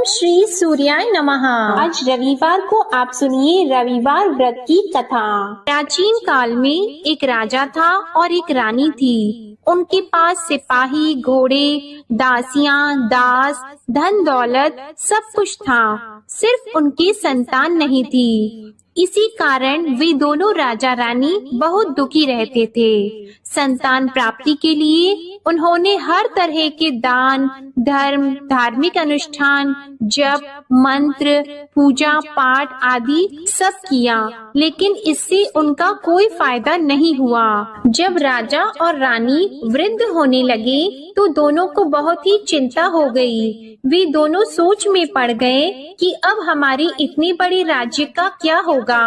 श्री सूर्याय नमः। आज रविवार को आप सुनिए रविवार व्रत की कथा। प्राचीन काल में एक राजा था और एक रानी थी। उनके पास सिपाही, घोड़े, दासियां, दास, धन दौलत सब कुछ था, सिर्फ उनकी संतान नहीं थी। इसी कारण वे दोनों राजा रानी बहुत दुखी रहते थे। संतान प्राप्ति के लिए उन्होंने हर तरह के दान, धर्म, धार्मिक अनुष्ठान, जप, मंत्र, पूजा पाठ आदि सब किया, लेकिन इससे उनका कोई फायदा नहीं हुआ। जब राजा और रानी वृद्ध होने लगे तो दोनों को बहुत ही चिंता हो गई। वे दोनों सोच में पड़ गए कि अब हमारे इतने बड़े राज्य का क्या होगा,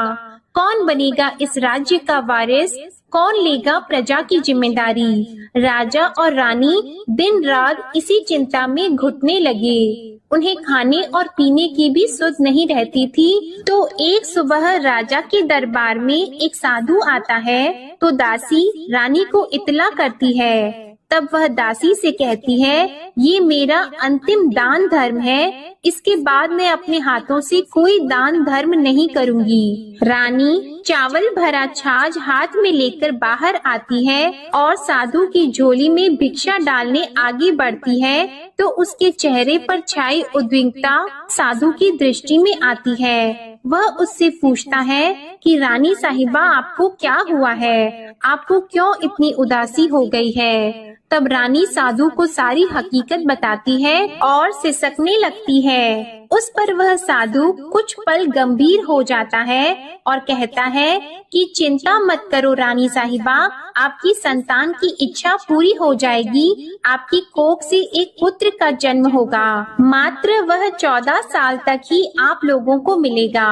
कौन बनेगा इस राज्य का वारिस, कौन लेगा प्रजा की जिम्मेदारी। राजा और रानी दिन रात इसी चिंता में घुटने लगे। उन्हें खाने और पीने की भी सुध नहीं रहती थी। तो एक सुबह राजा के दरबार में एक साधु आता है तो दासी रानी को इत्तला करती है। तब वह दासी से कहती है, ये मेरा अंतिम दान धर्म है, इसके बाद मैं अपने हाथों से कोई दान धर्म नहीं करूंगी। रानी चावल भरा छाछ हाथ में लेकर बाहर आती है और साधु की झोली में भिक्षा डालने आगे बढ़ती है तो उसके चेहरे पर छाई उद्विग्नता साधु की दृष्टि में आती है। वह उससे पूछता है कि रानी साहिबा, आपको क्या हुआ है, आपको क्यों इतनी उदासी हो गई है। तब रानी साधु को सारी हकीकत बताती है और सिसकने लगती है। उस पर वह साधु कुछ पल गंभीर हो जाता है और कहता है कि चिंता मत करो रानी साहिबा, आपकी संतान की इच्छा पूरी हो जाएगी। आपकी कोख से एक पुत्र का जन्म होगा, मात्र वह 14 साल तक ही आप लोगों को मिलेगा।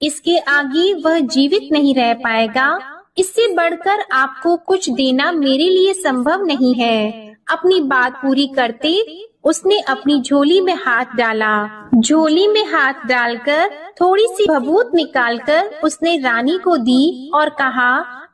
इसके आगे वह जीवित नहीं रह पाएगा। इससे बढ़कर आपको कुछ देना मेरे लिए संभव नहीं है। अपनी बात पूरी करते उसने अपनी झोली में हाथ डाला। झोली में हाथ डालकर थोड़ी सी भभूत निकालकर उसने रानी को दी और कहा,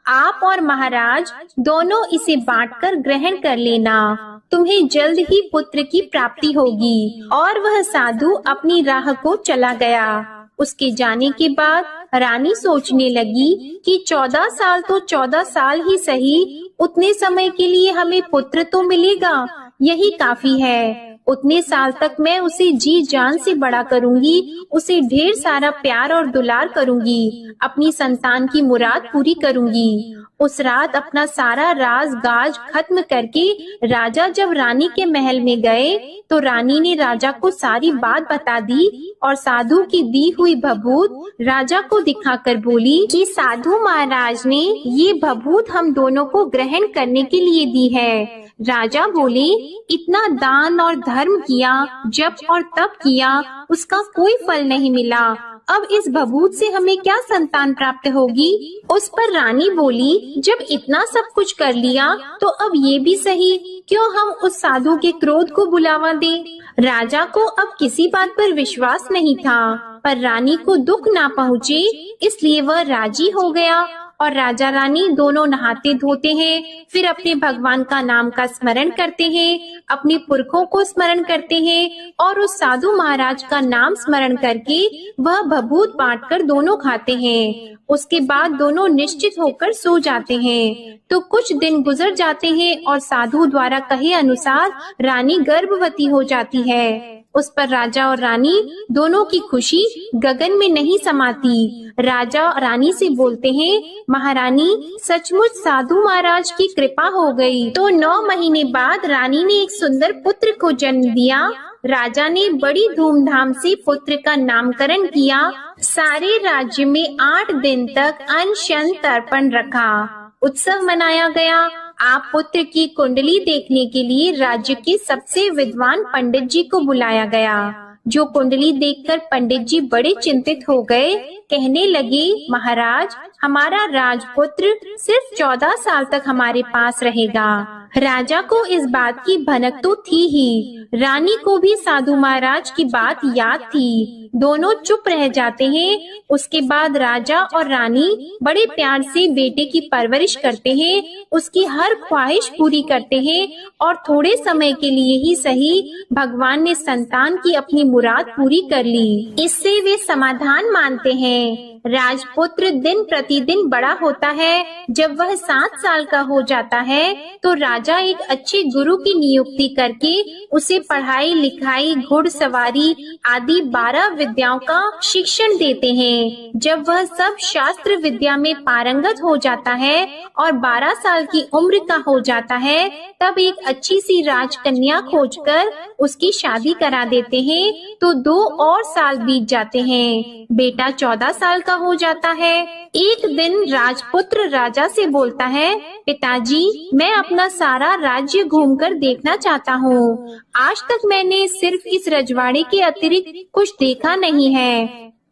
आप और महाराज दोनों इसे बांटकर ग्रहण कर लेना, तुम्हें जल्द ही पुत्र की प्राप्ति होगी। और वह साधु अपनी राह को चला गया। उसके जाने के बाद रानी सोचने लगी कि 14 साल तो 14 साल ही सही, उतने समय के लिए हमें पुत्र तो मिलेगा, यही काफी है। उतने साल तक मैं उसे जी जान से बड़ा करूंगी, उसे ढेर सारा प्यार और दुलार करूंगी, अपनी संतान की मुराद पूरी करूंगी। उस रात अपना सारा राज गाज खत्म करके राजा जब रानी के महल में गए तो रानी ने राजा को सारी बात बता दी और साधु की दी हुई भभूत राजा को दिखाकर बोली कि साधु महाराज ने ये भभूत हम दोनों को ग्रहण करने के लिए दी है। राजा बोले, इतना दान और धर्म किया, जप और तप किया, उसका कोई फल नहीं मिला। अब इस भभूत से हमें क्या संतान प्राप्त होगी। उस पर रानी बोली, जब इतना सब कुछ कर लिया तो अब ये भी सही, क्यों हम उस साधु के क्रोध को बुलावा दें। राजा को अब किसी बात पर विश्वास नहीं था, पर रानी को दुख ना पहुँचे इसलिए वह राजी हो गया। और राजा रानी दोनों नहाते धोते हैं, फिर अपने भगवान का नाम का स्मरण करते हैं, अपने पुरखों को स्मरण करते हैं और उस साधु महाराज का नाम स्मरण करके वह भभूत बांटकर दोनों खाते हैं। उसके बाद दोनों निश्चित होकर सो जाते हैं। तो कुछ दिन गुजर जाते हैं और साधु द्वारा कहे अनुसार रानी गर्भवती हो जाती है। उस पर राजा और रानी दोनों की खुशी गगन में नहीं समाती। राजा रानी से बोलते हैं, महारानी सचमुच साधु महाराज की कृपा हो गई। तो 9 महीने बाद रानी ने एक सुंदर पुत्र को जन्म दिया। राजा ने बड़ी धूमधाम से पुत्र का नामकरण किया। सारे राज्य में 8 दिन तक अनशन तर्पण रखा, उत्सव मनाया गया। आप पुत्र की कुंडली देखने के लिए राज्य के सबसे विद्वान पंडित जी को बुलाया गया। जो कुंडली देखकर पंडित जी बड़े चिंतित हो गए। कहने लगे, महाराज हमारा राजपुत्र सिर्फ 14 साल तक हमारे पास रहेगा। राजा को इस बात की भनक तो थी ही, रानी को भी साधु महाराज की बात याद थी। दोनों चुप रह जाते हैं। उसके बाद राजा और रानी बड़े प्यार से बेटे की परवरिश करते हैं, उसकी हर ख्वाहिश पूरी करते हैं और थोड़े समय के लिए ही सही भगवान ने संतान की अपनी मुराद पूरी कर ली। इससे वे समाधान मानते हैं। राजपुत्र दिन प्रतिदिन बड़ा होता है। जब वह 7 साल का हो जाता है तो राजा एक अच्छे गुरु की नियुक्ति करके उसे पढ़ाई लिखाई, घुड़सवारी आदि 12 विद्याओं का शिक्षण देते हैं। जब वह सब शास्त्र विद्या में पारंगत हो जाता है और 12 साल की उम्र का हो जाता है, तब एक अच्छी सी राजकन्या खोजकर उसकी शादी करा देते हैं। तो 2 और साल बीत जाते हैं। बेटा 14 साल का हो जाता है। एक दिन राजपुत्र राजा से बोलता है, पिताजी, मैं अपना सारा राज्य घूमकर देखना चाहता हूँ। आज तक मैंने सिर्फ इस रजवाड़े के अतिरिक्त कुछ देखा नहीं है।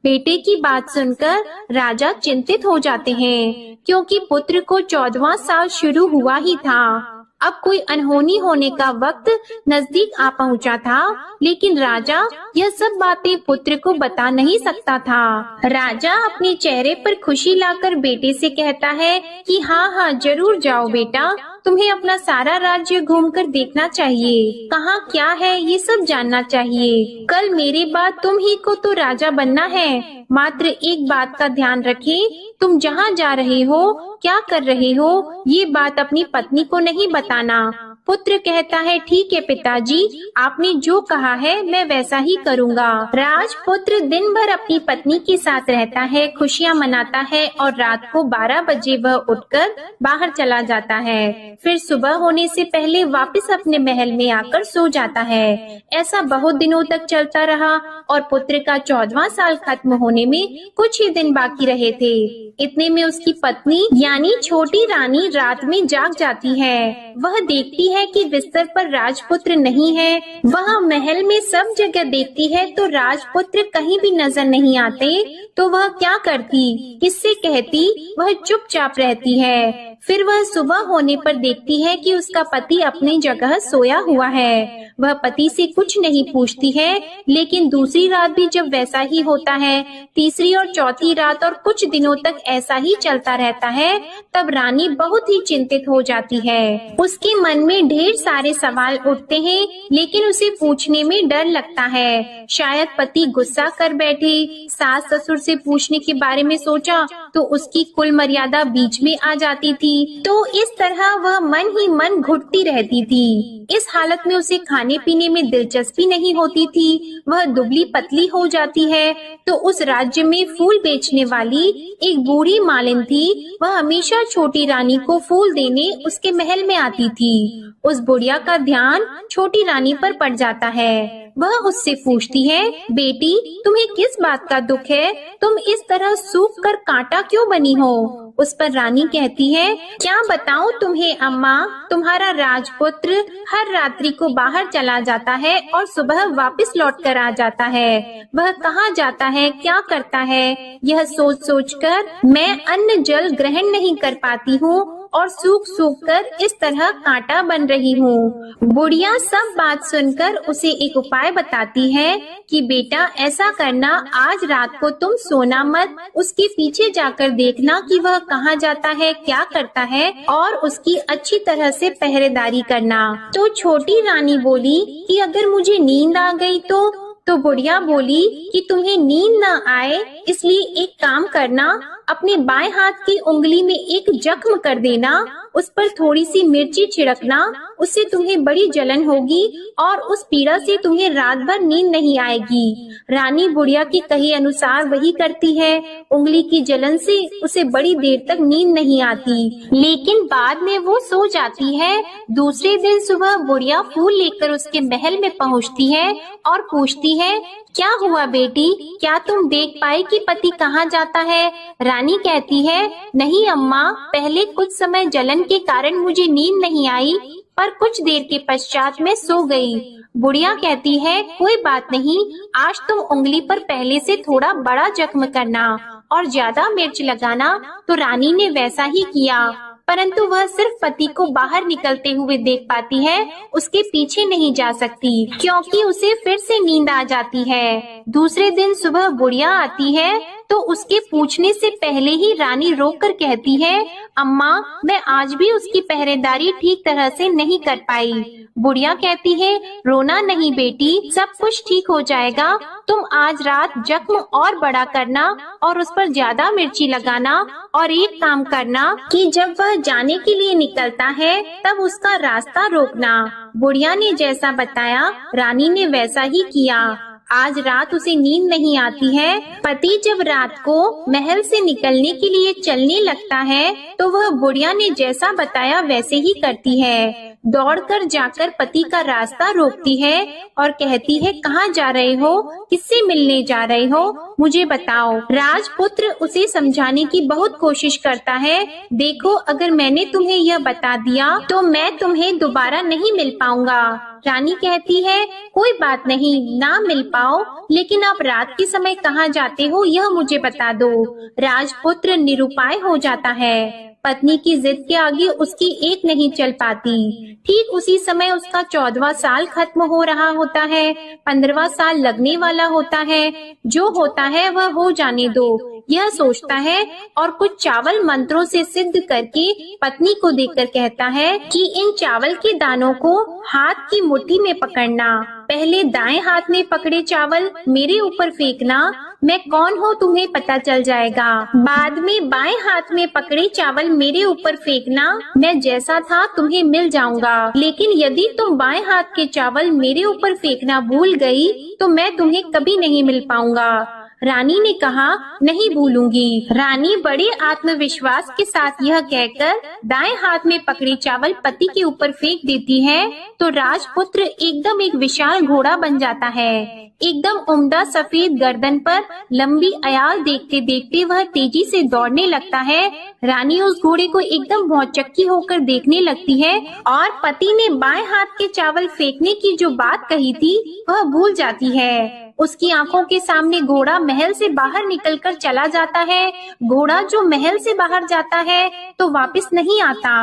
बेटे की बात सुनकर राजा चिंतित हो जाते हैं, क्योंकि पुत्र को 14वां साल शुरू हुआ ही था। अब कोई अनहोनी होने का वक्त नजदीक आ पहुंचा था, लेकिन राजा यह सब बातें पुत्र को बता नहीं सकता था। राजा अपने चेहरे पर खुशी लाकर बेटे से कहता है कि हाँ, जरूर जाओ बेटा, तुम्हें अपना सारा राज्य घूमकर देखना चाहिए। कहाँ क्या है ये सब जानना चाहिए। कल मेरे बाद तुम ही को तो राजा बनना है। मात्र एक बात का ध्यान रखें, तुम जहाँ जा रहे हो, क्या कर रहे हो, ये बात अपनी पत्नी को नहीं बताना। पुत्र कहता है, ठीक है पिताजी, आपने जो कहा है मैं वैसा ही करूँगा। राजपुत्र दिन भर अपनी पत्नी के साथ रहता है, खुशियाँ मनाता है और रात को 12 बजे वह उठकर बाहर चला जाता है। फिर सुबह होने से पहले वापस अपने महल में आकर सो जाता है। ऐसा बहुत दिनों तक चलता रहा और पुत्र का 14वां साल खत्म होने में कुछ ही दिन बाकी रहे थे। इतने में उसकी पत्नी यानी छोटी रानी रात में जाग जाती है। वह देखती है कि बिस्तर पर राजपुत्र नहीं है। वह महल में सब जगह देखती है तो राजपुत्र कहीं भी नजर नहीं आते। तो वह क्या करती, किससे कहती? वह चुपचाप रहती है। फिर वह सुबह होने पर देखती है कि उसका पति अपनी जगह सोया हुआ है। वह पति से कुछ नहीं पूछती है, लेकिन दूसरी रात भी जब वैसा ही होता है, तीसरी और चौथी रात और कुछ दिनों तक ऐसा ही चलता रहता है, तब रानी बहुत ही चिंतित हो जाती है। उसके मन में ढेर सारे सवाल उठते हैं, लेकिन उसे पूछने में डर लगता है। शायद पति गुस्सा कर बैठे। सास ससुर से पूछने के बारे में सोचा तो उसकी कुल मर्यादा बीच में आ जाती थी। तो इस तरह वह मन ही मन घुटती रहती थी। इस हालत में उसे खाने पीने में दिलचस्पी नहीं होती थी। वह दुबली पतली हो जाती है। तो उस राज्य में फूल बेचने वाली एक बूढ़ी मालिन थी। वह हमेशा छोटी रानी को फूल देने उसके महल में आती थी। उस बुढ़िया का ध्यान छोटी रानी पर पड़ जाता है। वह उससे पूछती है, बेटी, तुम्हें किस बात का दुख है? तुम इस तरह सूख कर कांटा क्यों बनी हो? उस पर रानी कहती है, क्या बताऊं तुम्हें अम्मा, तुम्हारा राजपुत्र हर रात्रि को बाहर चला जाता है और सुबह वापस लौट कर आ जाता है। वह कहाँ जाता है, क्या करता है, यह सोच सोच कर मैं अन्न जल ग्रहण नहीं कर पाती हूँ और सूख सूख कर इस तरह कांटा बन रही हूँ। बुढ़िया सब बात सुनकर उसे एक उपाय बताती है कि बेटा ऐसा करना, आज रात को तुम सोना मत, उसके पीछे जाकर देखना कि वह कहाँ जाता है, क्या करता है और उसकी अच्छी तरह से पहरेदारी करना। तो छोटी रानी बोली कि अगर मुझे नींद आ गई तो बुढ़िया बोली कि तुम्हें नींद न आए इसलिए एक काम करना, अपने बाएं हाथ की उंगली में एक जख्म कर देना, उस पर थोड़ी सी मिर्ची छिड़कना, उससे तुम्हें बड़ी जलन होगी और उस पीड़ा से तुम्हें रात भर नींद नहीं आएगी। रानी बुढ़िया के कहे अनुसार वही करती है। उंगली की जलन से उसे बड़ी देर तक नींद नहीं आती, लेकिन बाद में वो सो जाती है। दूसरे दिन सुबह बुढ़िया फूल लेकर उसके महल में पहुँचती है और पूछती है, क्या हुआ बेटी, क्या तुम देख पाई कि पति कहाँ जाता है? रानी कहती है, नहीं अम्मा, पहले कुछ समय जलन के कारण मुझे नींद नहीं आई, पर कुछ देर के पश्चात मैं सो गई। बुढ़िया कहती है, कोई बात नहीं, आज तुम उंगली पर पहले से थोड़ा बड़ा जख्म करना और ज्यादा मिर्च लगाना। तो रानी ने वैसा ही किया, परंतु वह सिर्फ पति को बाहर निकलते हुए देख पाती है, उसके पीछे नहीं जा सकती क्योंकि उसे फिर से नींद आ जाती है। दूसरे दिन सुबह बुढ़िया आती है तो उसके पूछने से पहले ही रानी रोककर कहती है, अम्मा, मैं आज भी उसकी पहरेदारी ठीक तरह से नहीं कर पाई। बुढ़िया कहती है, रोना नहीं बेटी, सब कुछ ठीक हो जाएगा। तुम आज रात जख्म और बड़ा करना और उस पर ज्यादा मिर्ची लगाना और एक काम करना कि जब वह जाने के लिए निकलता है तब उसका रास्ता रोकना। बुढ़िया ने जैसा बताया रानी ने वैसा ही किया। आज रात उसे नींद नहीं आती है। पति जब रात को महल से निकलने के लिए चलने लगता है तो वह बुढ़िया ने जैसा बताया वैसे ही करती है। दौड़कर जाकर पति का रास्ता रोकती है और कहती है, कहाँ जा रहे हो, किससे मिलने जा रहे हो, मुझे बताओ। राजपुत्र उसे समझाने की बहुत कोशिश करता है। देखो, अगर मैंने तुम्हें यह बता दिया तो मैं तुम्हें दोबारा नहीं मिल पाऊंगा। रानी कहती है, कोई बात नहीं, ना मिल पाओ, लेकिन आप रात के समय कहाँ जाते हो यह मुझे बता दो। राजपुत्र निरुपाय हो जाता है। पत्नी की जिद के आगे उसकी एक नहीं चल पाती। ठीक उसी समय उसका 14वां साल खत्म हो रहा होता है, 15वां साल लगने वाला होता है। जो होता है वह हो जाने दो, यह सोचता है और कुछ चावल मंत्रों से सिद्ध करके पत्नी को देकर कहता है कि इन चावल के दानों को हाथ की मुट्ठी में पकड़ना। पहले दाएं हाथ में पकड़े चावल मेरे ऊपर फेंकना, मैं कौन हूँ तुम्हें पता चल जाएगा। बाद में बाएं हाथ में पकड़े चावल मेरे ऊपर फेंकना, मैं जैसा था तुम्हें मिल जाऊंगा। लेकिन यदि तुम बाएं हाथ के चावल मेरे ऊपर फेंकना भूल गई तो मैं तुम्हें कभी नहीं मिल पाऊंगा। रानी ने कहा, नहीं भूलूंगी। रानी बड़े आत्मविश्वास के साथ यह कहकर दाएं हाथ में पकड़े चावल पति के ऊपर फेंक देती है तो राजपुत्र एकदम एक विशाल घोड़ा बन जाता है। एकदम उम्दा सफेद गर्दन पर लंबी अयाल देखते देखते वह तेजी से दौड़ने लगता है। रानी उस घोड़े को एकदम भौचक्की होकर देखने लगती है और पति ने बाएं हाथ के चावल फेंकने की जो बात कही थी वह भूल जाती है। उसकी आंखों के सामने घोड़ा महल से बाहर निकलकर चला जाता है। घोड़ा जो महल से बाहर जाता है तो वापस नहीं आता।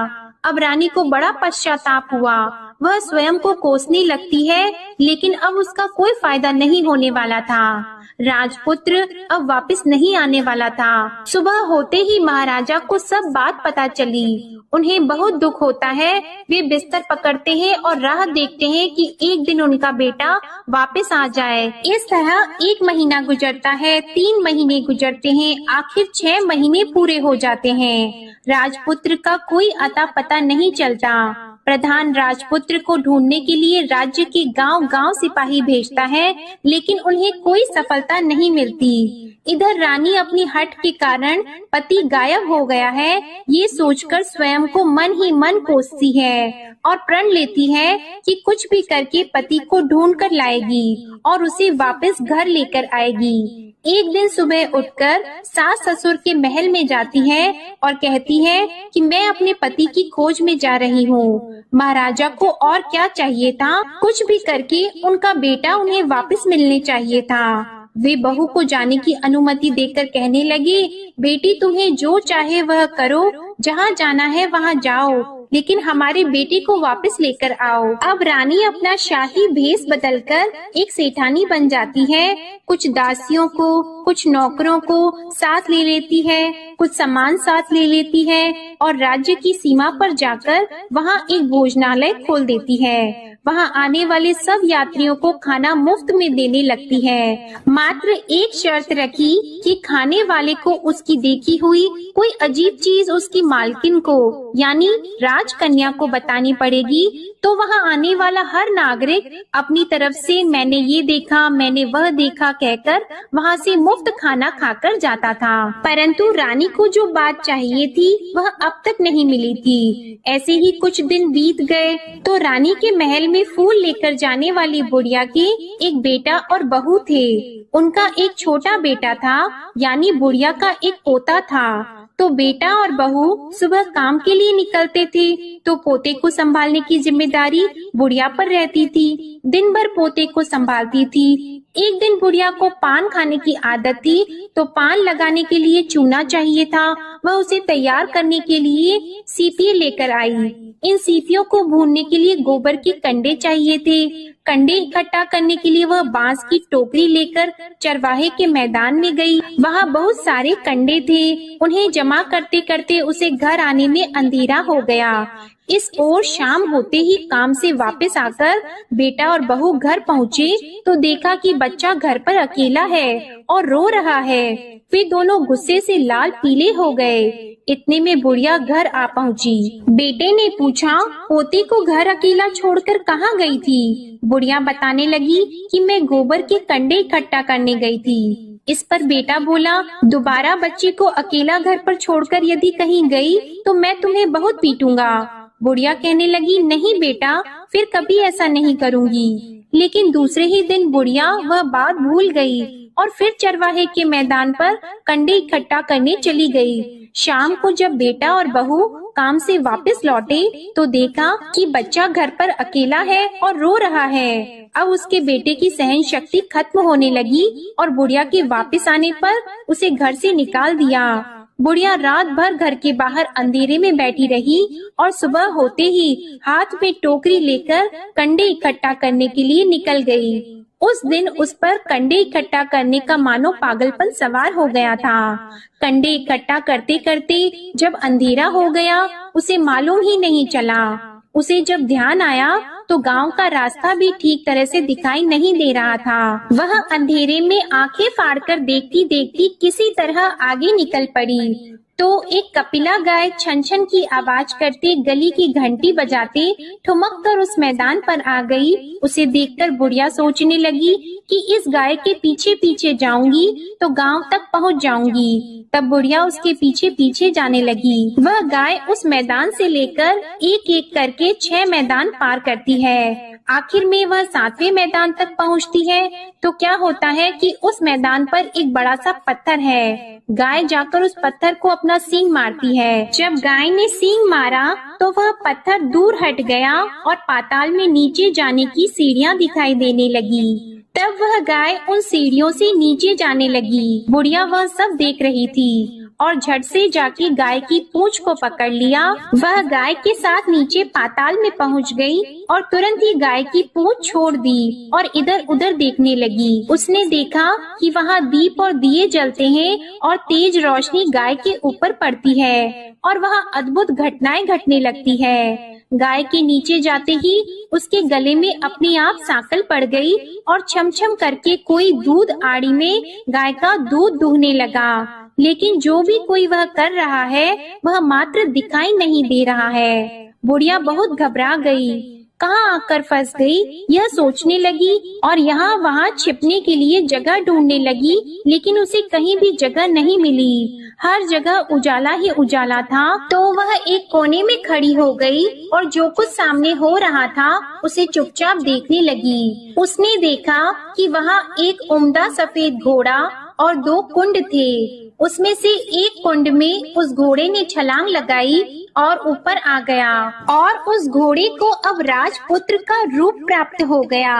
अब रानी को बड़ा पश्चाताप हुआ। वह स्वयं को कोसने लगती है, लेकिन अब उसका कोई फायदा नहीं होने वाला था। राजपुत्र अब वापस नहीं आने वाला था। सुबह होते ही महाराजा को सब बात पता चली। उन्हें बहुत दुख होता है। वे बिस्तर पकड़ते हैं और राह देखते हैं कि एक दिन उनका बेटा वापस आ जाए। इस तरह 1 महीना गुजरता है, 3 महीने गुजरते हैं, आखिर 6 महीने पूरे हो जाते हैं। राजपुत्र का कोई अता पता नहीं चलता। प्रधान राजपुत्र को ढूंढने के लिए राज्य के गांव-गांव सिपाही भेजता है, लेकिन उन्हें कोई सफलता नहीं मिलती। इधर रानी अपनी हठ के कारण पति गायब हो गया है, ये सोचकर स्वयं को मन ही मन कोसती है और प्रण लेती है कि कुछ भी करके पति को ढूंढ कर लाएगी और उसे वापस घर लेकर आएगी। एक दिन सुबह उठकर सास ससुर के महल में जाती है और कहती है कि मैं अपने पति की खोज में जा रही हूँ। महाराजा को और क्या चाहिए था, कुछ भी करके उनका बेटा उन्हें वापस मिलने चाहिए था। वे बहू को जाने की अनुमति देकर कहने लगे, बेटी तुम्हें जो चाहे वह करो, जहाँ जाना है वहाँ जाओ, लेकिन हमारे बेटे को वापस लेकर आओ। अब रानी अपना शाही भेष बदलकर एक सेठानी बन जाती है। कुछ दासियों को, कुछ नौकरों को साथ ले लेती है, कुछ सामान साथ ले लेती है और राज्य की सीमा पर जाकर वहाँ एक भोजनालय खोल देती है। वहाँ आने वाले सब यात्रियों को खाना मुफ्त में देने लगती है। मात्र एक शर्त रखी कि खाने वाले को उसकी देखी हुई कोई अजीब चीज उसकी मालकिन को यानी राजकन्या को बतानी पड़ेगी। तो वहाँ आने वाला हर नागरिक अपनी तरफ से मैंने ये देखा, मैंने वह देखा कहकर वहाँ से मुफ्त खाना खाकर जाता था। परंतु रानी को जो बात चाहिए थी वह अब तक नहीं मिली थी। ऐसे ही कुछ दिन बीत गए तो रानी के महल में फूल लेकर जाने वाली बुढ़िया के एक बेटा और बहू थे। उनका एक छोटा बेटा था, यानी बुढ़िया का एक पोता था। तो बेटा और बहू सुबह काम के लिए निकलते थे, तो पोते को संभालने की जिम्मेदारी बुढ़िया पर रहती थी। दिन भर पोते को संभालती थी। एक दिन बुढ़िया को पान खाने की आदत थी, तो पान लगाने के लिए चूना चाहिए था। वह उसे तैयार करने के लिए सीपी लेकर आई। इन सीपियों को भूनने के लिए गोबर के कंडे चाहिए थे। कंडे इकट्ठा करने के लिए वह बांस की टोकरी लेकर चरवाहे के मैदान में गई। वहाँ बहुत सारे कंडे थे। उन्हें जमा करते करते उसे घर आने में अंधेरा हो गया। इस ओर शाम होते ही काम से वापस आकर बेटा और बहू घर पहुँचे, तो देखा कि बच्चा घर पर अकेला है और रो रहा है। वे दोनों गुस्से से लाल पीले हो गए। इतने में बुढ़िया घर आ पहुंची। बेटे ने पूछा, पोती को घर अकेला छोड़कर कहाँ गई थी? बुढ़िया बताने लगी कि मैं गोबर के कंडे इकट्ठा करने गई थी। इस पर बेटा बोला, दोबारा बच्ची को अकेला घर पर छोड़कर यदि कहीं गई तो मैं तुम्हें बहुत पीटूंगा। बुढ़िया कहने लगी, नहीं बेटा, फिर कभी ऐसा नहीं करूंगी। लेकिन दूसरे ही दिन बुढ़िया वह बात भूल गई और फिर चरवाहे के मैदान पर कंडे इकट्ठा करने चली गई। शाम को जब बेटा और बहू काम से वापस लौटे, तो देखा कि बच्चा घर पर अकेला है और रो रहा है। अब उसके बेटे की सहन शक्ति खत्म होने लगी और बुढ़िया के वापस आने पर उसे घर से निकाल दिया। बुढ़िया रात भर घर के बाहर अंधेरे में बैठी रही और सुबह होते ही हाथ में टोकरी लेकर कंडे इकट्ठा करने के लिए निकल गई। उस दिन उस पर कंडे इकट्ठा करने का मानो पागलपन सवार हो गया था। कंडे इकट्ठा करते करते जब अंधेरा हो गया, उसे मालूम ही नहीं चला। उसे जब ध्यान आया तो गांव का रास्ता भी ठीक तरह से दिखाई नहीं दे रहा था। वह अंधेरे में आंखें फाड़कर देखती देखती किसी तरह आगे निकल पड़ी। तो एक कपिला गाय छन छन की आवाज करते गली की घंटी बजाते ठुमक कर उस मैदान पर आ गई। उसे देखकर बुढ़िया सोचने लगी कि इस गाय के पीछे पीछे जाऊंगी तो गांव तक पहुंच जाऊंगी। तब बुढ़िया उसके पीछे पीछे जाने लगी। वह गाय उस मैदान से लेकर एक एक करके 6 मैदान पार करती है। आखिर में वह 7वें मैदान तक पहुंचती है। तो क्या होता है कि उस मैदान पर एक बड़ा सा पत्थर है। गाय जाकर उस पत्थर को अपना सींग मारती है। जब गाय ने सींग मारा तो वह पत्थर दूर हट गया और पाताल में नीचे जाने की सीढ़ियां दिखाई देने लगी। तब वह गाय उन सीढ़ियों से नीचे जाने लगी। बुढ़िया वह सब देख रही थी और झट से जाके गाय की पूंछ को पकड़ लिया। वह गाय के साथ नीचे पाताल में पहुंच गई और तुरंत ही गाय की पूंछ छोड़ दी और इधर उधर देखने लगी। उसने देखा कि वहाँ दीप और दिए जलते हैं और तेज रोशनी गाय के ऊपर पड़ती है और वहाँ अद्भुत घटनाएं घटने लगती है। गाय के नीचे जाते ही उसके गले में अपने आप सांकल पड़ गई और छम छम करके कोई दूध आड़ी में गाय का दूध दूहने लगा। लेकिन जो भी कोई वह कर रहा है वह मात्र दिखाई नहीं दे रहा है। बुढ़िया बहुत घबरा गई, कहाँ आकर फंस गई यह सोचने लगी और यहाँ वहाँ छिपने के लिए जगह ढूंढने लगी। लेकिन उसे कहीं भी जगह नहीं मिली। हर जगह उजाला ही उजाला था। तो वह एक कोने में खड़ी हो गई और जो कुछ सामने हो रहा था उसे चुपचाप देखने लगी। उसने देखा कि वहाँ एक उम्दा सफेद घोड़ा और 2 कुंड थे। उसमें से एक कुंड में उस घोड़े ने छलांग लगाई और ऊपर आ गया और उस घोड़े को अब राजपुत्र का रूप प्राप्त हो गया।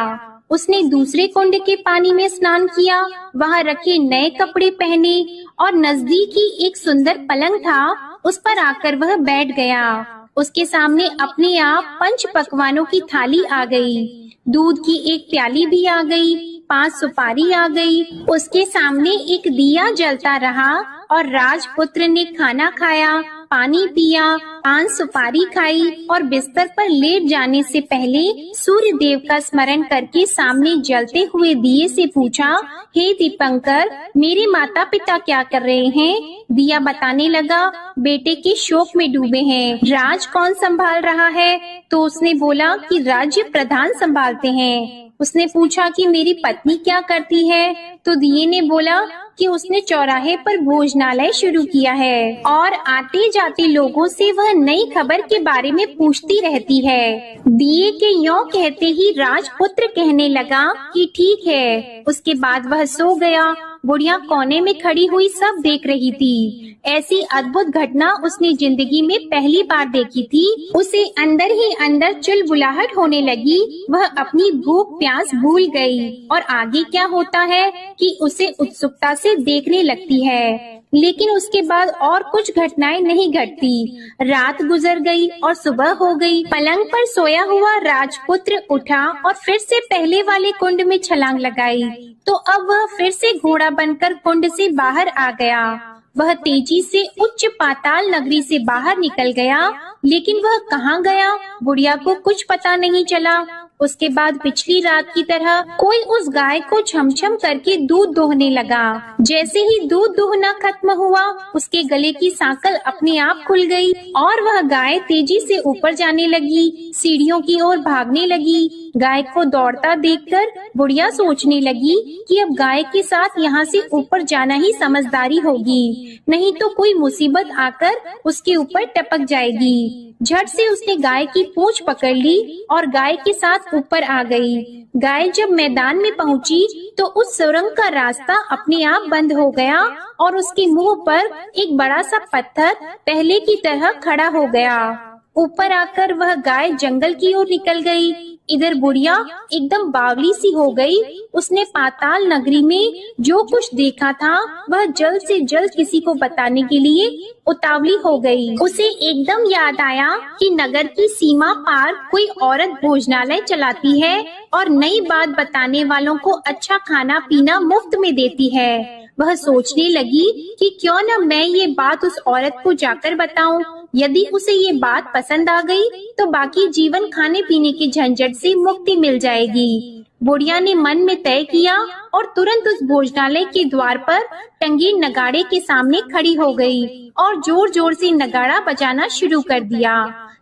उसने दूसरे कुंड के पानी में स्नान किया, वहाँ रखे नए कपड़े पहने और नजदीक ही एक सुंदर पलंग था, उस पर आकर वह बैठ गया। उसके सामने अपने आप 5 पकवानों की थाली आ गई। दूध की एक प्याली भी आ गई, 5 सुपारी आ गई। उसके सामने एक दिया जलता रहा और राजपुत्र ने खाना खाया, पानी पिया, 5 सुपारी खाई और बिस्तर पर लेट जाने से पहले सूर्य देव का स्मरण करके सामने जलते हुए दिए से पूछा, हे दीपंकर, मेरे माता पिता क्या कर रहे हैं? दिया बताने लगा, बेटे के शोक में डूबे हैं। राज कौन संभाल रहा है? तो उसने बोला कि राज्य प्रधान संभालते हैं। उसने पूछा कि मेरी पत्नी क्या करती है? तो दिए ने बोला कि उसने चौराहे पर भोजनालय शुरू किया है और आते जाते लोगों से वह नई खबर के बारे में पूछती रहती है। दिए के यों कहते ही राजपुत्र कहने लगा कि ठीक है। उसके बाद वह सो गया बुढ़िया कोने में खड़ी हुई सब देख रही थी। ऐसी अद्भुत घटना उसने जिंदगी में पहली बार देखी थी। उसे अंदर ही अंदर चुलबुलाहट होने लगी। वह अपनी भूख प्यास भूल गई और आगे क्या होता है कि उसे उत्सुकता से देखने लगती है। लेकिन उसके बाद और कुछ घटनाएं नहीं घटती। रात गुजर गई और सुबह हो गई। पलंग पर सोया हुआ राजपुत्र उठा और फिर से पहले वाले कुंड में छलांग लगाई। तो अब वह फिर से घोड़ा बनकर कुंड से बाहर आ गया। वह तेजी से उच्च पाताल नगरी से बाहर निकल गया, लेकिन वह कहाँ गया बुढ़िया को कुछ पता नहीं चला। उसके बाद पिछली रात की तरह कोई उस गाय को छमछम करके दूध दोहने लगा। जैसे ही दूध दोहना खत्म हुआ, उसके गले की सांकल अपने आप खुल गई और वह गाय तेजी से ऊपर जाने लगी, सीढ़ियों की ओर भागने लगी। गाय को दौड़ता देखकर बुढ़िया सोचने लगी कि अब गाय के साथ यहाँ से ऊपर जाना ही समझदारी होगी, नहीं तो कोई मुसीबत आकर उसके ऊपर टपक जाएगी। झट से उसने गाय की पूंछ पकड़ ली और गाय के साथ ऊपर आ गई। गाय जब मैदान में पहुंची तो उस सुरंग का रास्ता अपने आप बंद हो गया और उसके मुंह पर एक बड़ा सा पत्थर पहले की तरह खड़ा हो गया। ऊपर आकर वह गाय जंगल की ओर निकल गई। इधर बुढ़िया एकदम बावली सी हो गई। उसने पाताल नगरी में जो कुछ देखा था वह जल्द से जल्द किसी को बताने के लिए उतावली हो गई। उसे एकदम याद आया कि नगर की सीमा पार कोई औरत भोजनालय चलाती है और नई बात बताने वालों को अच्छा खाना पीना मुफ्त में देती है। वह सोचने लगी कि क्यों न मैं ये बात उस औरत को जाकर बताऊं। यदि उसे ये बात पसंद आ गई तो बाकी जीवन खाने पीने की झंझट से मुक्ति मिल जाएगी। बुढ़िया ने मन में तय किया और तुरंत उस भोजनालय के द्वार पर टंगे नगाड़े के सामने खड़ी हो गई और जोर जोर से नगाड़ा बजाना शुरू कर दिया।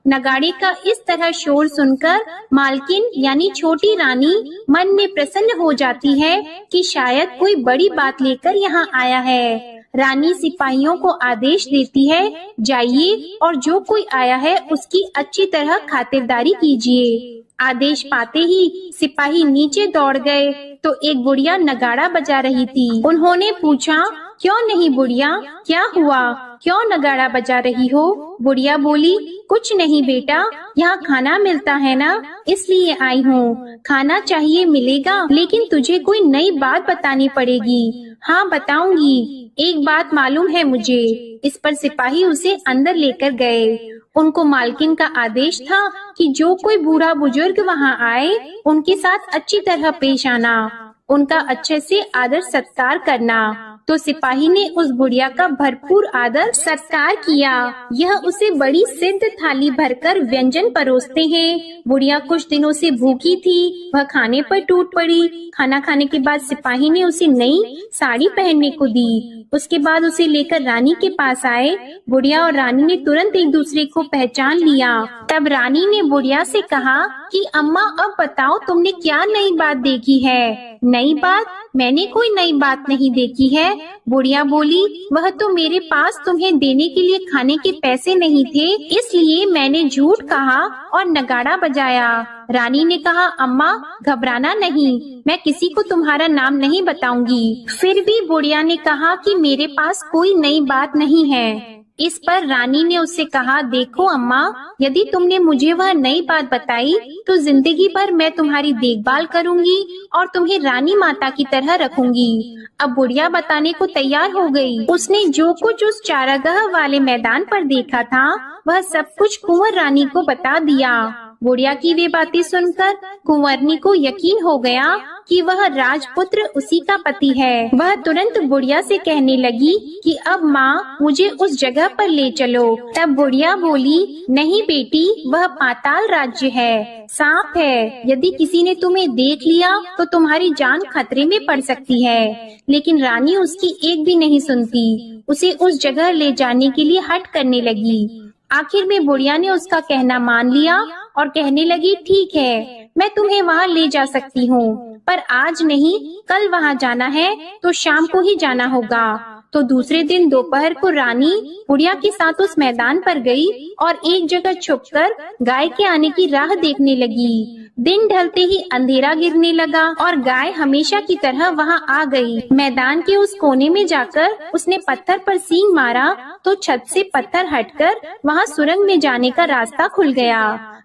नगाड़े का इस तरह शोर सुनकर मालकिन यानी छोटी रानी मन में प्रसन्न हो जाती है कि शायद कोई बड़ी बात लेकर यहाँ आया है। रानी सिपाहियों को आदेश देती है, जाइए और जो कोई आया है उसकी अच्छी तरह खातिरदारी कीजिए। आदेश पाते ही सिपाही नीचे दौड़ गए तो एक बुढ़िया नगाड़ा बजा रही थी। उन्होंने पूछा, क्यों नहीं बुढ़िया, क्या हुआ, क्यों नगाड़ा बजा रही हो? बुढ़िया बोली, कुछ नहीं बेटा, यहाँ खाना मिलता है ना, इसलिए आई हूँ। खाना चाहिए मिलेगा, लेकिन तुझे कोई नई बात बतानी पड़ेगी। हाँ बताऊंगी, एक बात मालूम है मुझे। इस पर सिपाही उसे अंदर लेकर गए। उनको मालकिन का आदेश था कि जो कोई बूढ़ा बुजुर्ग वहाँ आए उनके साथ अच्छी तरह पेश आना, उनका अच्छे से आदर सत्कार करना। तो सिपाही ने उस बुढ़िया का भरपूर आदर सत्कार किया। यह उसे बड़ी सिद्ध थाली भरकर व्यंजन परोसते हैं। बुढ़िया कुछ दिनों से भूखी थी, वह खाने पर टूट पड़ी। खाना खाने के बाद सिपाही ने उसे नई साड़ी पहनने को दी। उसके बाद उसे लेकर रानी के पास आए। बुढ़िया और रानी ने तुरंत एक दूसरे को पहचान लिया। तब रानी ने बुढ़िया से कहा कि अम्मा अब बताओ तुमने क्या नई बात देखी है? नई बात? मैंने कोई नई बात नहीं देखी है। बुढ़िया बोली, वह तो मेरे पास तुम्हें देने के लिए खाने के पैसे नहीं थे, इसलिए मैंने झूठ कहा और नगाड़ा बजाया। रानी ने कहा, अम्मा घबराना नहीं, मैं किसी को तुम्हारा नाम नहीं बताऊंगी। फिर भी बुढ़िया ने कहा कि मेरे पास कोई नई बात नहीं है। इस पर रानी ने उससे कहा, देखो अम्मा, यदि तुमने मुझे वह नई बात बताई तो जिंदगी भर मैं तुम्हारी देखभाल करूंगी और तुम्हें रानी माता की तरह रखूंगी। अब बुढ़िया बताने को तैयार हो गई। उसने जो कुछ उस चारागाह वाले मैदान पर देखा था वह सब कुछ कुंवर रानी को बता दिया। बुढ़िया की वे बातें सुनकर कुंवरनी को यकीन हो गया कि वह राजपुत्र उसी का पति है। वह तुरंत बुढ़िया से कहने लगी कि अब माँ मुझे उस जगह पर ले चलो। तब बुढ़िया बोली, नहीं बेटी, वह पाताल राज्य है, सांप है। यदि किसी ने तुम्हें देख लिया तो तुम्हारी जान खतरे में पड़ सकती है। लेकिन रानी उसकी एक भी नहीं सुनती, उसे उस जगह ले जाने के लिए हट करने लगी। आखिर में बुढ़िया ने उसका कहना मान लिया और कहने लगी, ठीक है, मैं तुम्हें वहाँ ले जा सकती हूँ, पर आज नहीं, कल वहाँ जाना है तो शाम को ही जाना होगा। तो दूसरे दिन दोपहर को रानी बुढ़िया के साथ उस मैदान पर गई और एक जगह छुपकर गाय के आने की राह देखने लगी। दिन ढलते ही अंधेरा गिरने लगा और गाय हमेशा की तरह वहां आ गई। मैदान के उस कोने में जाकर उसने पत्थर पर सींग मारा तो छत से पत्थर हटकर वहां सुरंग में जाने का रास्ता खुल गया।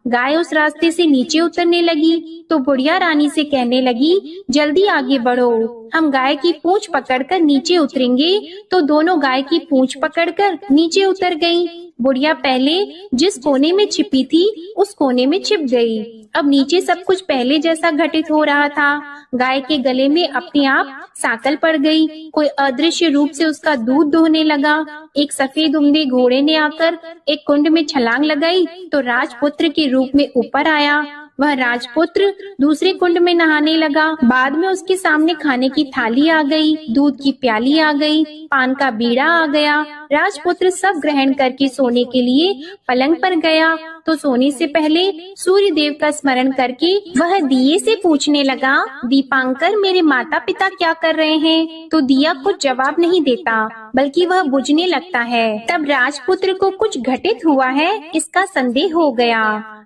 गाय उस रास्ते से नीचे उतरने लगी तो बुढ़िया रानी से कहने लगी, जल्दी आगे बढ़ो, हम गाय की पूंछ पकड़कर नीचे उतरेंगे। तो दोनों गाय की पूंछ पकड़कर नीचे उतर गईं। बुढ़िया पहले जिस कोने में छिपी थी उस कोने में छिप गई। अब नीचे सब कुछ पहले जैसा घटित हो रहा था। गाय के गले में अपने आप सांकल पड़ गई। कोई अदृश्य रूप से उसका दूध दोहने लगा। एक सफेद उम्दे घोड़े ने आकर एक कुंड में छलांग लगाई तो राजपुत्र के रूप में ऊपर आया। वह राजपुत्र दूसरे कुंड में नहाने लगा। बाद में उसके सामने खाने की थाली आ गई, दूध की प्याली आ गई, पान का बीड़ा आ गया। राजपुत्र सब ग्रहण करके सोने के लिए पलंग पर गया तो सोने से पहले सूर्य देव का स्मरण करके वह दिए से पूछने लगा, दीपांकर मेरे माता पिता क्या कर रहे हैं? तो दिया कुछ जवाब नहीं देता बल्कि वह बुझने लगता है। तब राजपुत्र को कुछ घटित हुआ है इसका संदेह हो गया।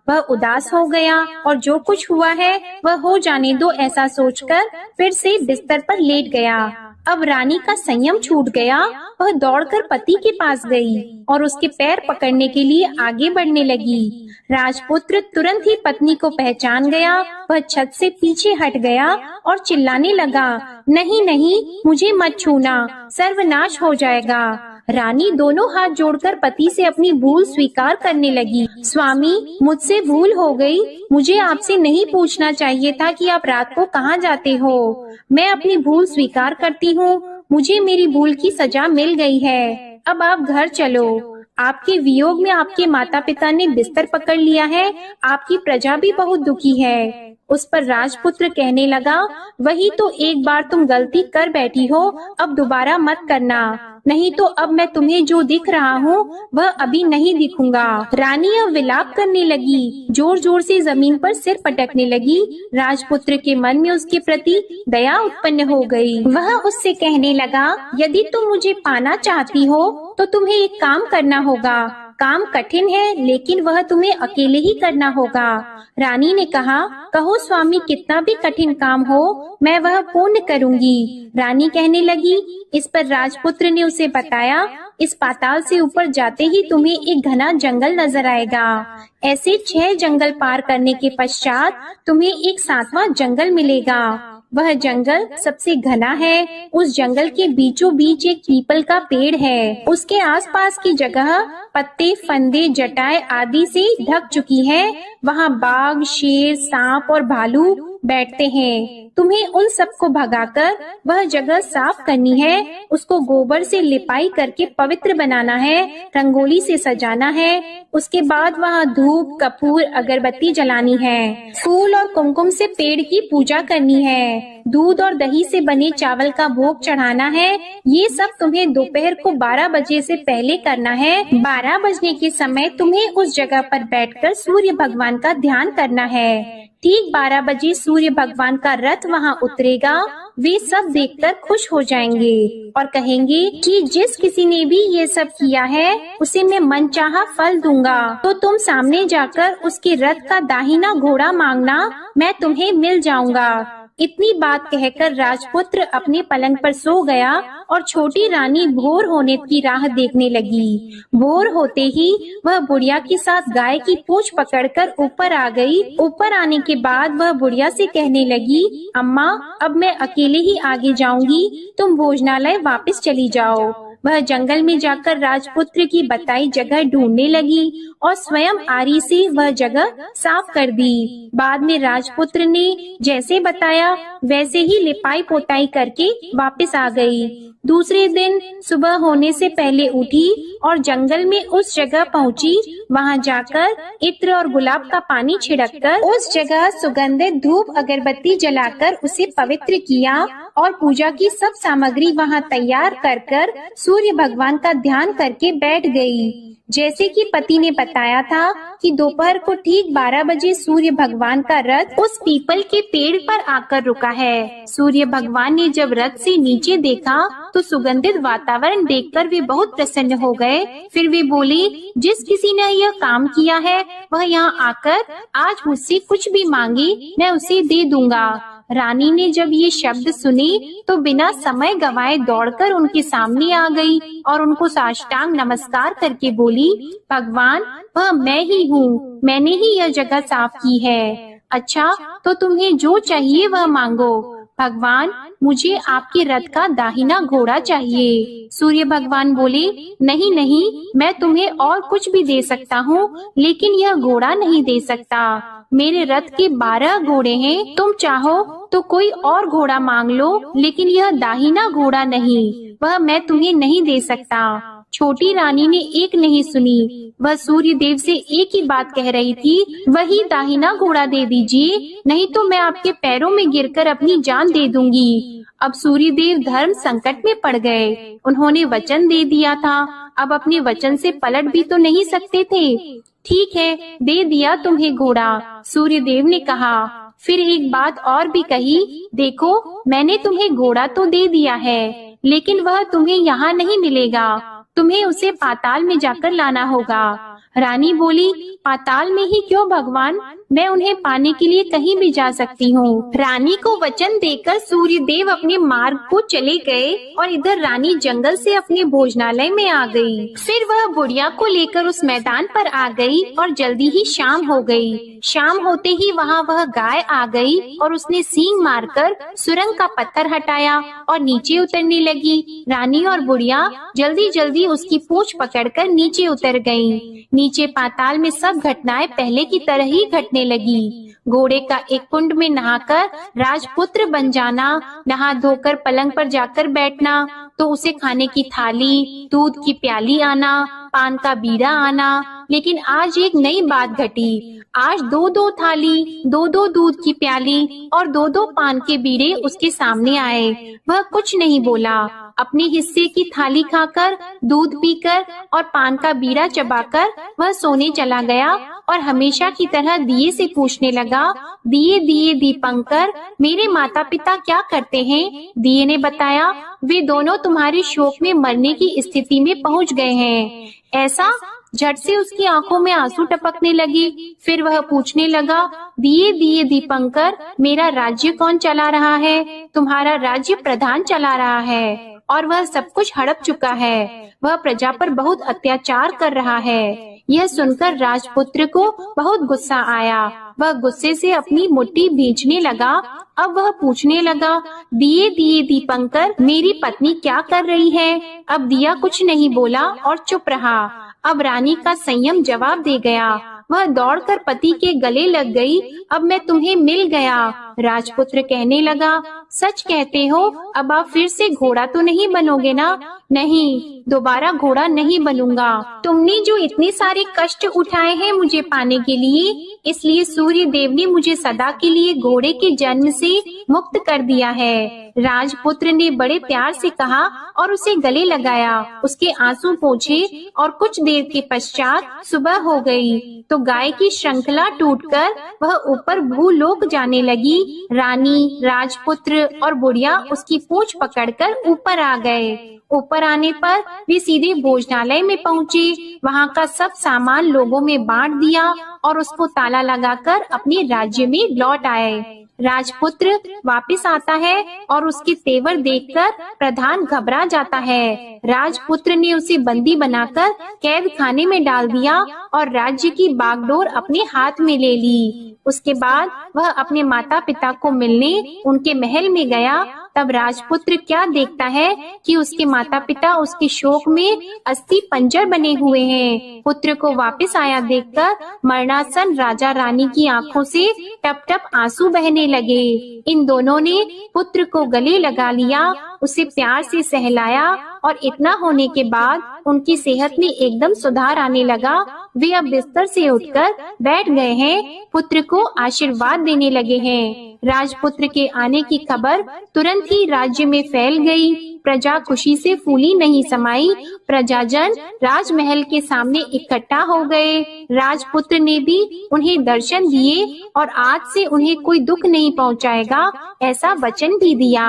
वह उदास हो गया और जो कुछ हुआ है वह हो जाने दो ऐसा सोचकर फिर से बिस्तर पर लेट गया। अब रानी का संयम छूट गया। वह दौड़कर पति के पास गई और उसके पैर पकड़ने के लिए आगे बढ़ने लगी। राजपुत्र तुरंत ही पत्नी को पहचान गया। वह छत से पीछे हट गया और चिल्लाने लगा, नहीं नहीं, मुझे मत छूना, सर्वनाश हो जाएगा। रानी दोनों हाथ जोड़कर पति से अपनी भूल स्वीकार करने लगी। स्वामी, मुझसे भूल हो गई। मुझे आपसे नहीं पूछना चाहिए था कि आप रात को कहाँ जाते हो। मैं अपनी भूल स्वीकार करती हूँ। मुझे मेरी भूल की सजा मिल गई है। अब आप घर चलो। आपके वियोग में आपके माता पिता ने बिस्तर पकड़ लिया है। आपकी प्रजा भी बहुत दुखी है। उस पर राजपुत्र कहने लगा, वही तो एक बार तुम गलती कर बैठी हो, अब दोबारा मत करना, नहीं तो अब मैं तुम्हें जो दिख रहा हूँ वह अभी नहीं दिखूंगा। रानी अब विलाप करने लगी, जोर जोर से जमीन पर सिर पटकने लगी। राजपुत्र के मन में उसके प्रति दया उत्पन्न हो गई। वह उससे कहने लगा, यदि तुम मुझे पाना चाहती हो तो तुम्हें एक काम करना होगा। काम कठिन है लेकिन वह तुम्हें अकेले ही करना होगा। रानी ने कहा, कहो स्वामी, कितना भी कठिन काम हो मैं वह पूर्ण करूंगी। रानी कहने लगी। इस पर राजपुत्र ने उसे बताया, इस पाताल से ऊपर जाते ही तुम्हें एक घना जंगल नजर आएगा। ऐसे 6 जंगल पार करने के पश्चात तुम्हें एक 7वां जंगल मिलेगा। वह जंगल सबसे घना है। उस जंगल के बीचों बीच एक पीपल का पेड़ है। उसके आसपास की जगह पत्ते, फंदे, जटाएं आदि से ढक चुकी है। वहाँ बाघ, शेर, सांप और भालू बैठते हैं। तुम्हें उन सबको भगाकर वह जगह साफ करनी है। उसको गोबर से लिपाई करके पवित्र बनाना है, रंगोली से सजाना है। उसके बाद वहाँ धूप, कपूर, अगरबत्ती जलानी है। फूल और कुमकुम से पेड़ की पूजा करनी है। दूध और दही से बने चावल का भोग चढ़ाना है। ये सब तुम्हें दोपहर को 12 बजे से पहले करना है। 12 बजने के समय तुम्हें उस जगह पर बैठकर सूर्य भगवान का ध्यान करना है। ठीक 12 बजे सूर्य भगवान का रथ वहाँ उतरेगा। वे सब देखकर खुश हो जाएंगे और कहेंगे कि जिस किसी ने भी ये सब किया है उसे मैं मनचाहा फल दूंगा। तो तुम सामने जाकर उसके रथ का दाहिना घोड़ा मांगना, मैं तुम्हें मिल जाऊंगा। इतनी बात कहकर राजपुत्र अपने पलंग पर सो गया और छोटी रानी भोर होने की राह देखने लगी। भोर होते ही वह बुढ़िया के साथ गाय की पूंछ पकड़कर ऊपर आ गई। ऊपर आने के बाद वह बुढ़िया से कहने लगी, अम्मा, अब मैं अकेले ही आगे जाऊंगी, तुम भोजनालय वापस चली जाओ। वह जंगल में जाकर राजपुत्र की बताई जगह ढूंढने लगी और स्वयं आरी से वह जगह साफ कर दी। बाद में राजपुत्र ने जैसे बताया वैसे ही लिपाई पोताई करके वापस आ गई। दूसरे दिन सुबह होने से पहले उठी और जंगल में उस जगह पहुंची। वहां जाकर इत्र और गुलाब का पानी छिड़ककर उस जगह सुगंधित धूप अगरबत्ती जलाकर उसे पवित्र किया और पूजा की सब सामग्री वहां तैयार कर सूर्य भगवान का ध्यान करके बैठ गई। जैसे कि पति ने बताया था कि दोपहर को ठीक 12 बजे सूर्य भगवान का रथ उस पीपल के पेड़ पर आकर रुका है। सूर्य भगवान ने जब रथ से नीचे देखा तो सुगंधित वातावरण देखकर वे बहुत प्रसन्न हो गए। फिर वे बोले, जिस किसी ने यह काम किया है वह यहाँ आकर आज मुझसे कुछ भी मांगे मैं उसे दे दूंगा। रानी ने जब ये शब्द सुने तो बिना समय गंवाए दौड़कर उनके सामने आ गई और उनको साष्टांग नमस्कार करके बोली, भगवान वह मैं ही हूँ, मैंने ही यह जगह साफ की है। अच्छा, तो तुम्हें जो चाहिए वह मांगो। भगवान, मुझे आपके रथ का दाहिना घोड़ा चाहिए। सूर्य भगवान बोले, नहीं नहीं, मैं तुम्हें और कुछ भी दे सकता हूँ, लेकिन यह घोड़ा नहीं दे सकता। मेरे रथ के 12 घोड़े हैं, तुम चाहो तो कोई और घोड़ा मांग लो, लेकिन यह दाहिना घोड़ा नहीं, वह मैं तुम्हें नहीं दे सकता। छोटी रानी ने एक नहीं सुनी, वह सूर्य देव से एक ही बात कह रही थी, वही दाहिना घोड़ा दे दीजिए, नहीं तो मैं आपके पैरों में गिरकर अपनी जान दे दूंगी। अब सूर्य देव धर्म संकट में पड़ गए। उन्होंने वचन दे दिया था, अब अपने वचन से पलट भी तो नहीं सकते थे। ठीक है, दे दिया तुम्हें घोड़ा, सूर्य देव ने कहा। फिर एक बात और भी कही, देखो मैंने तुम्हें घोड़ा तो दे दिया है, लेकिन वह तुम्हें यहाँ नहीं मिलेगा, तुम्हें उसे पाताल में जाकर लाना होगा। रानी बोली, पाताल में ही क्यों भगवान, मैं उन्हें पाने के लिए कहीं भी जा सकती हूँ। रानी को वचन देकर सूर्य देव अपने मार्ग को चले गए और इधर रानी जंगल से अपने भोजनालय में आ गई। फिर वह बुढ़िया को लेकर उस मैदान पर आ गई और जल्दी ही शाम हो गई। शाम होते ही वहाँ वह गाय आ गई और उसने सींग मारकर सुरंग का पत्थर हटाया और नीचे उतरने लगी। रानी और बुढ़िया जल्दी जल्दी उसकी पूंछ पकड़कर नीचे उतर गईं। नीचे पाताल में सब घटनाएं पहले की तरह ही घटने लगी। घोड़े का एक कुंड में नहाकर राजपुत्र बन जाना, नहा धोकर पलंग पर जाकर बैठना, तो उसे खाने की थाली, दूध की प्याली आना, पान का बीड़ा आना। लेकिन आज एक नई बात घटी। आज 2-2 थाली, 2-2 दूध की प्याली और 2-2 पान के बीड़े उसके सामने आए। वह कुछ नहीं बोला। अपने हिस्से की थाली खाकर, दूध पीकर और पान का बीड़ा चबाकर वह सोने चला गया और हमेशा की तरह दिए से पूछने लगा, दिए दिए दीपंकर, मेरे माता पिता क्या करते हैं? दिए ने बताया, वे दोनों तुम्हारे शोक में मरने की स्थिति में पहुंच गए हैं। ऐसा? झट से उसकी आंखों में आंसू टपकने लगे। फिर वह पूछने लगा, दिए दिए दीपंकर, मेरा राज्य कौन चला रहा है? तुम्हारा राज्य प्रधान चला रहा है और वह सब कुछ हड़प चुका है। वह प्रजा पर बहुत अत्याचार कर रहा है। यह सुनकर राजपुत्र को बहुत गुस्सा आया। वह गुस्से से अपनी मुट्ठी भींचने लगा। अब वह पूछने लगा, दिए दिए दीपंकर, मेरी पत्नी क्या कर रही है? अब दिया कुछ नहीं बोला और चुप रहा। अब रानी का संयम जवाब दे गया। वह दौड़कर पति के गले लग गई। अब मैं तुम्हें मिल गया। राजपुत्र कहने लगा, सच कहते हो? अब आप फिर से घोड़ा तो नहीं बनोगे ना? नहीं, दोबारा घोड़ा नहीं बनूंगा। तुमने जो इतने सारे कष्ट उठाए हैं मुझे पाने के लिए, इसलिए सूर्य देव ने मुझे सदा के लिए घोड़े के जन्म से मुक्त कर दिया है। राजपुत्र ने बड़े प्यार से कहा और उसे गले लगाया। उसके आंसू पोंछे और कुछ देर के पश्चात सुबह हो गई तो गाय की श्रृंखला टूटकर वह ऊपर भूलोक जाने लगी। रानी, राजपुत्र और बुढ़िया उसकी पूंछ पकड़कर ऊपर आ गए। ऊपर आने पर वे सीधे भोजनालय में पहुँचे। वहाँ का सब सामान लोगों में बांट दिया और उसको ताला लगाकर अपने राज्य में लौट आए। राजपुत्र वापस आता है और उसके तेवर देखकर प्रधान घबरा जाता है। राजपुत्र ने उसे बंदी बनाकर कैद खाने में डाल दिया और राज्य की बागडोर अपने हाथ में ले ली। उसके बाद वह अपने माता पिता को मिलने उनके महल में गया। तब राजपुत्र क्या देखता है कि उसके माता पिता उसके शोक में अस्थि पंजर बने हुए हैं। पुत्र को वापस आया देखकर मरणासन राजा रानी की आंखों से टप टप आंसू बहने लगे। इन दोनों ने पुत्र को गले लगा लिया, उसे प्यार से सहलाया और इतना होने के बाद उनकी सेहत में एकदम सुधार आने लगा। वे अब बिस्तर से उठकर बैठ गए हैं, पुत्र को आशीर्वाद देने लगे हैं। राजपुत्र के आने की खबर तुरंत ही राज्य में फैल गई। प्रजा खुशी से फूली नहीं समाई। प्रजाजन राजमहल के सामने इकट्ठा हो गए। राजपुत्र ने भी उन्हें दर्शन दिए और आज से उन्हें कोई दुख नहीं पहुंचाएगा, ऐसा वचन भी दिया।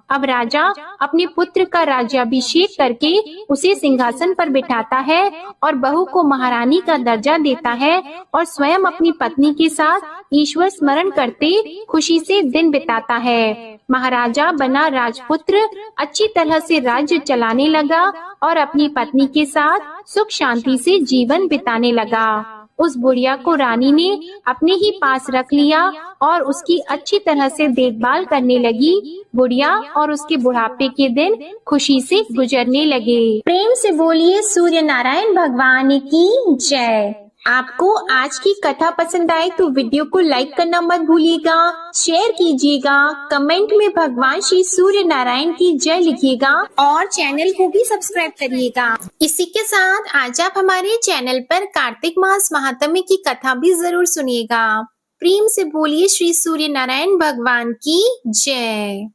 अब राजा अपने पुत्र का राज्याभिषेक करके उसे सिंहासन पर बिठाता है और बहू को महारानी का दर्जा देता है और स्वयं अपनी पत्नी के साथ ईश्वर स्मरण करते खुशी से दिन बिताता है। महाराजा बना राजपुत्र अच्छी तरह से राज्य चलाने लगा और अपनी पत्नी के साथ सुख शांति से जीवन बिताने लगा। उस बुढ़िया को रानी ने अपने ही पास रख लिया और उसकी अच्छी तरह से देखभाल करने लगी। बुढ़िया और उसके बुढ़ापे के दिन खुशी से गुजरने लगे। प्रेम से बोलिए सूर्य नारायण भगवान की जय। आपको आज की कथा पसंद आए तो वीडियो को लाइक करना मत भूलिएगा, शेयर कीजिएगा, कमेंट में भगवान श्री सूर्य नारायण की जय लिखिएगा और चैनल को भी सब्सक्राइब करिएगा। इसी के साथ आज आप हमारे चैनल पर कार्तिक मास महात्म्य की कथा भी जरूर सुनिएगा। प्रेम से बोलिए श्री सूर्य नारायण भगवान की जय।